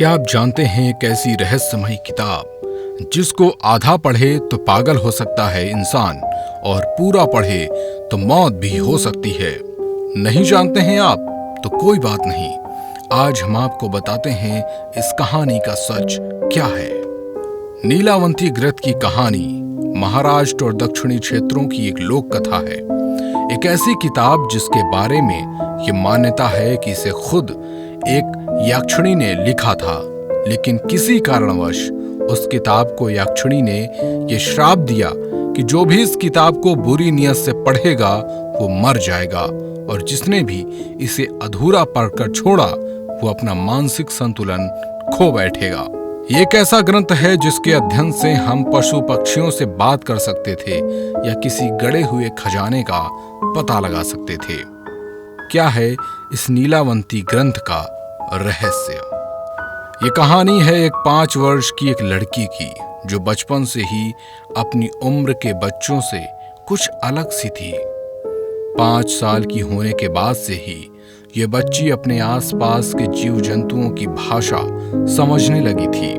क्या आप जानते हैं एक ऐसी रहस्यमयी किताब जिसको आधा पढ़े तो पागल हो सकता है इंसान और पूरा पढ़े तो मौत भी हो सकती है। नहीं जानते हैं आप तो कोई बात नहीं, आज हम आपको बताते हैं इस कहानी का सच क्या है। नीलावंती ग्रत की कहानी महाराष्ट्र और दक्षिणी क्षेत्रों की एक लोक कथा है। एक ऐसी किताब जिसके बारे में ये मान्यता है कि इसे खुद एक याक्षिणी ने लिखा था, लेकिन किसी कारणवश उस किताब को याक्षिणी ने ये श्राप दिया कि जो भी इस किताब को बुरी नीयत से पढ़ेगा वो मर जाएगा, और जिसने भी इसे अधूरा पढ़कर छोड़ा वो अपना मानसिक संतुलन खो बैठेगा। ये एक ऐसा ग्रंथ है जिसके अध्ययन से हम पशु पक्षियों से बात कर सकते थे या किसी गड़े हुए खजाने का पता लगा सकते थे। क्या है इस नीलावंती ग्रंथ का रहस्य? ये कहानी है एक 5 वर्ष की एक लड़की की जो बचपन से ही अपनी उम्र के बच्चों से कुछ अलग सी थी। 5 साल की होने के बाद से ही ये बच्ची अपने आसपास के जीव जंतुओं की भाषा समझने लगी थी।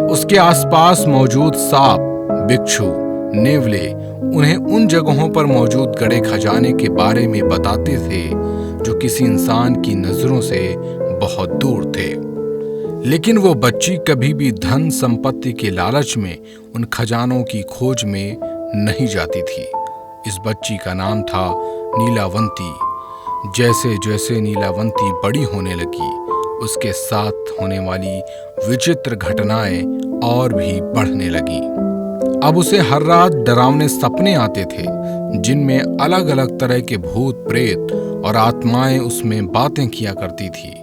उसके आसपास मौजूद सांप, बिच्छू, नेवले उन्हें उन जगहों पर मौजूद गड़े खजाने के बारे में बताते थे जो किसी इंसान की नजरों से बहुत दूर थे। लेकिन वो बच्ची कभी भी धन संपत्ति के लालच में उन खजानों की खोज में नहीं जाती थी। इस बच्ची का नाम था नीलावंती। जैसे जैसे नीलावंती बड़ी होने लगी, उसके साथ होने वाली विचित्र घटनाएं और भी बढ़ने लगी। अब उसे हर रात डरावने सपने आते थे जिनमें अलग अलग तरह के भूत प्रेत और आत्माएं उसमें बातें किया करती थी।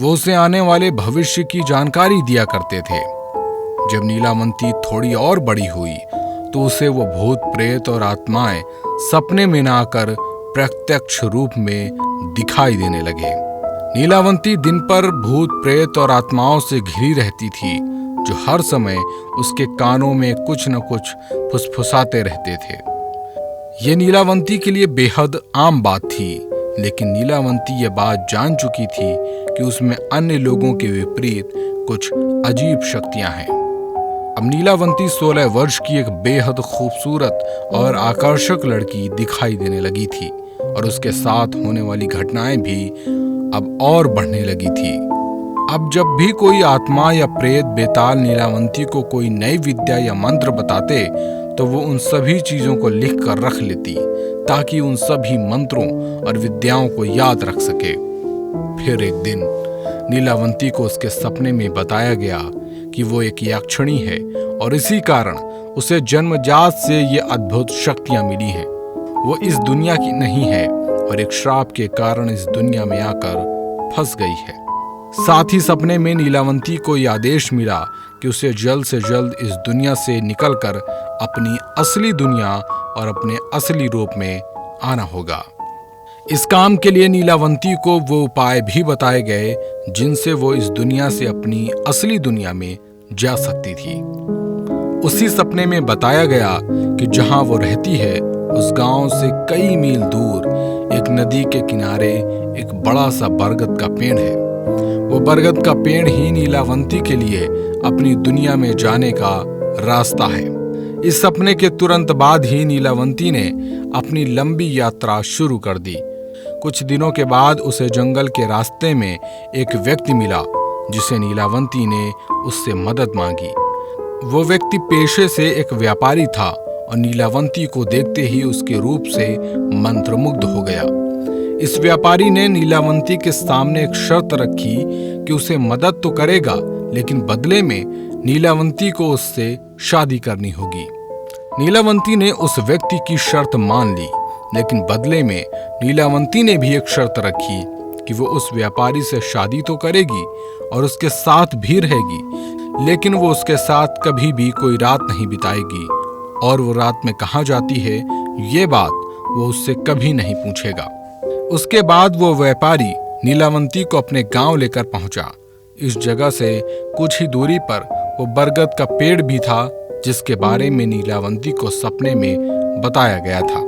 वो उसे आने वाले भविष्य की जानकारी दिया करते थे। जब नीलावंती थोड़ी और बड़ी हुई तो उसे वो भूत प्रेत और आत्माएं सपने में न आकर प्रत्यक्ष रूप में दिखाई देने लगे। नीलावंती दिन पर भूत प्रेत और आत्माओं से घिरी रहती थी जो हर समय उसके कानों में कुछ न कुछ फुसफुसाते रहते थे। ये नीलावंती के लिए बेहद आम बात थी, लेकिन नीलावंती ये बात जान चुकी थी कि उसमें अन्य लोगों के विपरीत कुछ अजीब शक्तियां हैं। अब नीलावंती 16 वर्ष की एक बेहद खूबसूरत और आकर्षक लड़की दिखाई देने लगी थी, और उसके साथ होने वाली घटनाएं भी अब और बढ़ने लगी थी। अब जब भी कोई आत्मा या प्रेत बेताल नीलावंती को कोई नई विद्या या मंत्र बताते तो वो उन सभी चीजों को लिख कर रख लेती ताकि उन सभी मंत्रों और विद्याओं को याद रख सके। फिर एक दिन नीलावंती को उसके सपने में बताया गया कि वो एक याक्षिणी है और इसी कारण उसे जन्मजात से ये अद्भुत शक्तियां मिली हैं। वो इस दुनिया की नहीं है और एक श्राप के कारण इस दुनिया में आकर फंस गई है। साथ ही सपने में नीलावंती को यह आदेश मिला कि उसे जल्द से जल्द इस दुनिया से निकलकर अपनी असली दुनिया और अपने असली रूप में आना होगा। इस काम के लिए नीलावंती को वो उपाय भी बताए गए जिनसे वो इस दुनिया से अपनी असली दुनिया में जा सकती थी। उसी सपने में बताया गया कि जहां वो रहती है उस गांव से कई मील दूर एक नदी के किनारे एक बड़ा सा बरगद का पेड़ है। वो बरगद का पेड़ ही नीलावंती के लिए अपनी दुनिया में जाने का रास्ता है। इस सपने के तुरंत बाद ही नीलावंती ने अपनी लंबी यात्रा शुरू कर दी। कुछ दिनों के बाद उसे जंगल के रास्ते में एक व्यक्ति मिला जिसे नीलावंती ने उससे मदद मांगी। वो व्यक्ति पेशे से एक व्यापारी था और नीलावंती को देखते ही उसके रूप से मंत्रमुग्ध हो गया। इस व्यापारी ने नीलावंती के सामने एक शर्त रखी कि उसे मदद तो करेगा, लेकिन बदले में नीलावंती को उससे शादी करनी होगी। नीलावंती ने उस व्यक्ति की शर्त मान ली, लेकिन बदले में नीलावंती ने भी एक शर्त रखी कि वो उस व्यापारी से शादी तो करेगी और उसके साथ भी रहेगी, लेकिन वो उसके साथ कभी भी कोई रात नहीं बिताएगी और वो रात में कहाँ जाती है ये बात वो उससे कभी नहीं पूछेगा। उसके बाद वो व्यापारी नीलावंती को अपने गांव लेकर पहुंचा। इस जगह से कुछ ही दूरी पर वो बरगद का पेड़ भी था जिसके बारे में नीलावंती को सपने में बताया गया था।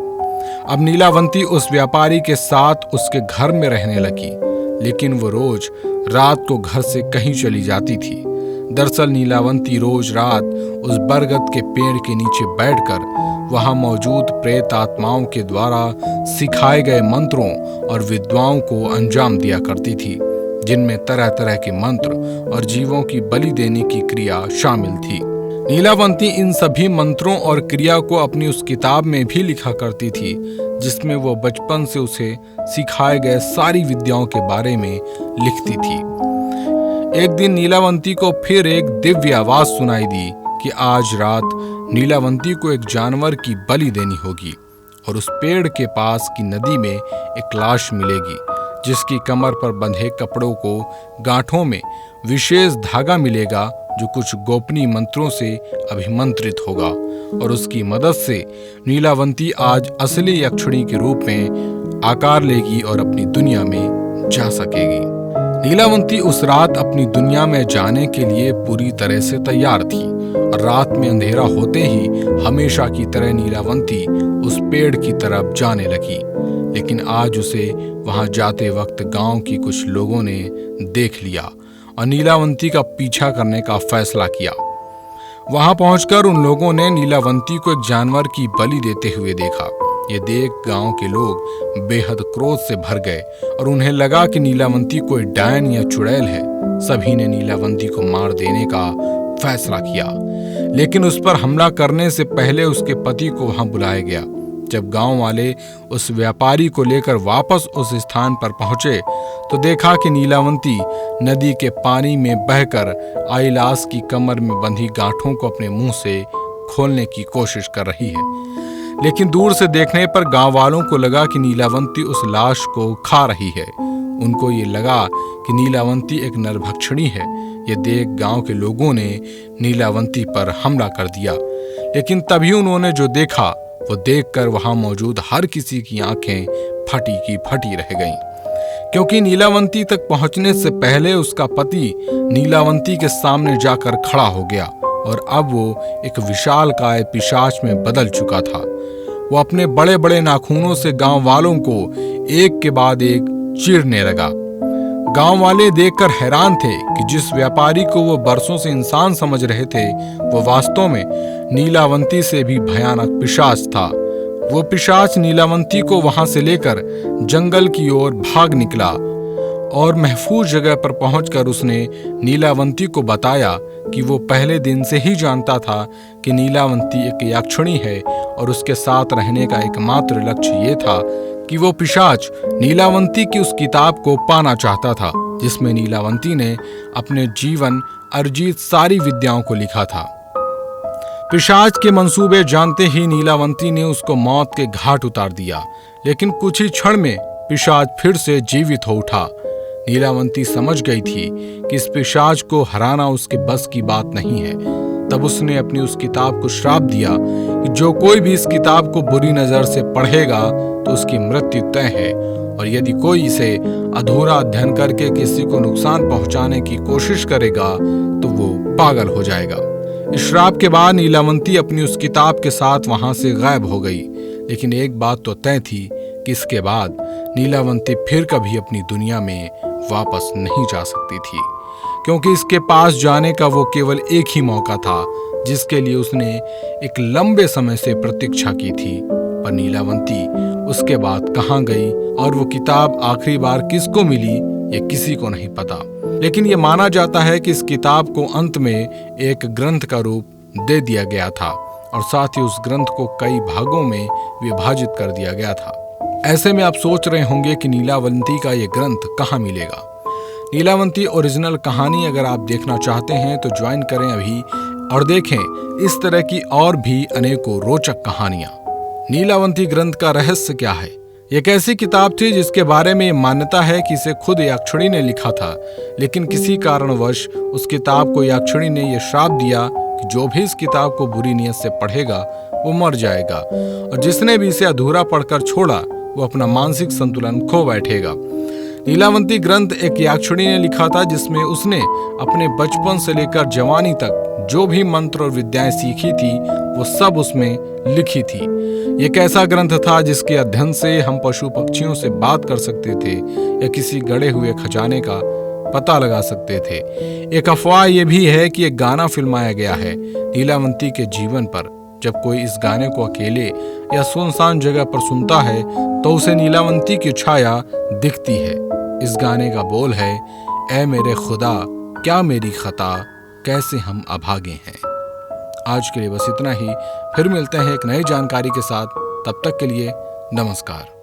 अब नीलावंती उस व्यापारी के साथ उसके घर में रहने लगी, लेकिन वो रोज रात को घर से कहीं चली जाती थी। दरअसल नीलावंती रोज रात उस बरगद के पेड़ के नीचे बैठकर वहां मौजूद प्रेत आत्माओं के द्वारा सिखाए गए मंत्रों और विद्वाओं को अंजाम दिया करती थी, जिनमें तरह तरह के मंत्र और जीवों की बलि देने की क्रिया शामिल थी। नीलावंती इन सभी मंत्रों और क्रिया को अपनी उस किताब में भी लिखा करती थी, जिसमें वो बचपन से उसे सिखाए गए सारी विद्याओं के बारे में लिखती थी। एक दिन नीलावंती को फिर एक दिव्य आवाज सुनाई दी कि आज रात नीलावंती को एक जानवर की बलि देनी होगी और उस पेड़ के पास की नदी में एक लाश मिलेगी, जिसकी कमर पर बंधे कपड़ों को गांठों में विशेष धागा मिलेगा जो कुछ गोपनीय मंत्रों से अभिमंत्रित होगा और उसकी मदद से नीलावंती आज असली यक्षिणी के रूप में आकार लेगी और अपनी दुनिया में जा सकेगी। नीलावंती उस रात अपनी दुनिया में जाने के लिए पूरी तरह से तैयार थी और रात में अंधेरा होते ही हमेशा की तरह नीलावंती उस पेड़ की तरफ जाने लगी। लेकिन आज उसे वहां जाते वक्त गांव की कुछ लोगों ने देख लिया और नीलावंती का पीछा करने का फैसला किया। वहां पहुंचकर उन लोगों ने नीलावंती को एक जानवर की बलि देते हुए देखा। ये देख गांव के लोग बेहद क्रोध से भर गए और उन्हें लगा कि नीलावंती कोई डायन या चुड़ैल है। सभी ने नीलावंती को मार देने का फैसला किया, लेकिन उस पर हमला करने से पहले उसके पति को वहां बुलाया गया। जब गांव वाले उस व्यापारी को लेकर वापस उस स्थान पर पहुंचे तो देखा कि नीलावंती नदी के पानी में बहकर आई लाश की कमर में बंधी गांठों को अपने मुंह से खोलने की कोशिश कर रही है। लेकिन दूर से देखने पर गांव वालों को लगा कि नीलावंती उस लाश को खा रही है। उनको ये लगा कि नीलावंती एक नरभक्षिणी है। ये देख गांव के लोगों ने नीलावंती पर हमला कर दिया, लेकिन तभी उन्होंने जो देखा वो देखकर वहां मौजूद हर किसी की आंखें फटी की फटी रह गईं, क्योंकि नीलावंती तक पहुंचने से पहले उसका पति नीलावंती के सामने जाकर खड़ा हो गया और अब वो एक विशालकाय पिशाच में बदल चुका था। वो अपने बड़े बड़े नाखूनों से गांव वालों को एक के बाद एक चीरने लगा। गांव वाले देखकर हैरान थे कि जिस व्यापारी को वो बरसों से इंसान समझ रहे थे वो वास्तव में नीलावंती से भी भयानक पिशाच था। वो पिशाच नीलावंती को वहां से लेकर जंगल की ओर भाग निकला और महफूज जगह पर पहुंचकर उसने नीलावंती को बताया कि वो पहले दिन से ही जानता था कि नीलावंती एक यक्षिणी है और उसके साथ रहने का एकमात्र लक्ष्य ये था कि वो पिशाच नीलावंती की उस किताब को पाना चाहता था, जिसमें नीलावंती ने अपने जीवन अर्जित सारी विद्याओं को लिखा था। पिशाच के मंसूबे जानते ही नीलावंती ने उसको मौत के घाट उतार दिया, लेकिन कुछ ही क्षण में पिशाच फिर से जीवित हो उठा। नीलावंती समझ गई थी कि इस पिशाच को हराना उसके बस की बात नहीं है। तब उसने अपनी उस किताब को श्राप दिया कि जो कोई भी इस किताब को बुरी नजर से पढ़ेगा तो उसकी मृत्यु तय है, और यदि कोई इसे अधूरा अध्ययन करके किसी को नुकसान पहुंचाने की कोशिश करेगा तो वो पागल हो जाएगा। इस श्राप के बाद नीलावंती अपनी उस किताब के साथ वहां से गायब हो गई। लेकिन एक बात तो तय थी कि इसके बाद नीलावंती फिर कभी अपनी दुनिया में वापस नहीं जा सकती थी, क्योंकि इसके पास जाने का वो केवल एक ही मौका था जिसके लिए उसने एक लंबे समय से प्रतीक्षा की थी। पर नीलावंती उसके बाद कहाँ गई और वो किताब आखिरी बार किसको मिली ये किसी को नहीं पता। लेकिन ये माना जाता है कि इस किताब को अंत में एक ग्रंथ का रूप दे दिया गया था और साथ ही उस ग्रंथ को कई भागों में विभाजित कर दिया गया था। ऐसे में आप सोच रहे होंगे कि नीलावंती का ये ग्रंथ कहाँ मिलेगा। नीलावंती ओरिजिनल कहानी अगर आप देखना चाहते हैं तो ज्वाइन करें अभी और देखें इस तरह की और भी अनेकों रोचक कहानियां। नीलावंती ग्रंथ का रहस्य क्या है? एक ऐसी किताब थी जिसके बारे में मान्यता है कि इसे खुद यक्षिणी ने लिखा था, लेकिन किसी कारणवश उस किताब को यक्षिणी ने यह श्राप दिया कि जो भी इस किताब को बुरी नीयत से पढ़ेगा वो मर जाएगा, और जिसने भी इसे अधूरा पढ़कर छोड़ा वो अपना मानसिक संतुलन खो बैठेगा। नीलावंती ग्रंथ एक यक्षिणी ने लिखा था जिसमें उसने अपने बचपन से लेकर जवानी तक जो भी मंत्र और विद्याएं सीखी थी वो सब उसमें लिखी थी। एक ऐसा ग्रंथ था जिसके अध्ययन से हम पशु पक्षियों से बात कर सकते थे या किसी गड़े हुए खजाने का पता लगा सकते थे। एक अफवाह ये भी है कि एक गाना फिल्माया गया है नीलावंती के जीवन पर। जब कोई इस गाने को अकेले या सुनसान जगह पर सुनता है तो उसे नीलावंती की छाया दिखती है। इस गाने का बोल है, ऐ मेरे खुदा क्या मेरी खता, कैसे हम अभागे हैं। आज के लिए बस इतना ही। फिर मिलते हैं एक नई जानकारी के साथ। तब तक के लिए नमस्कार।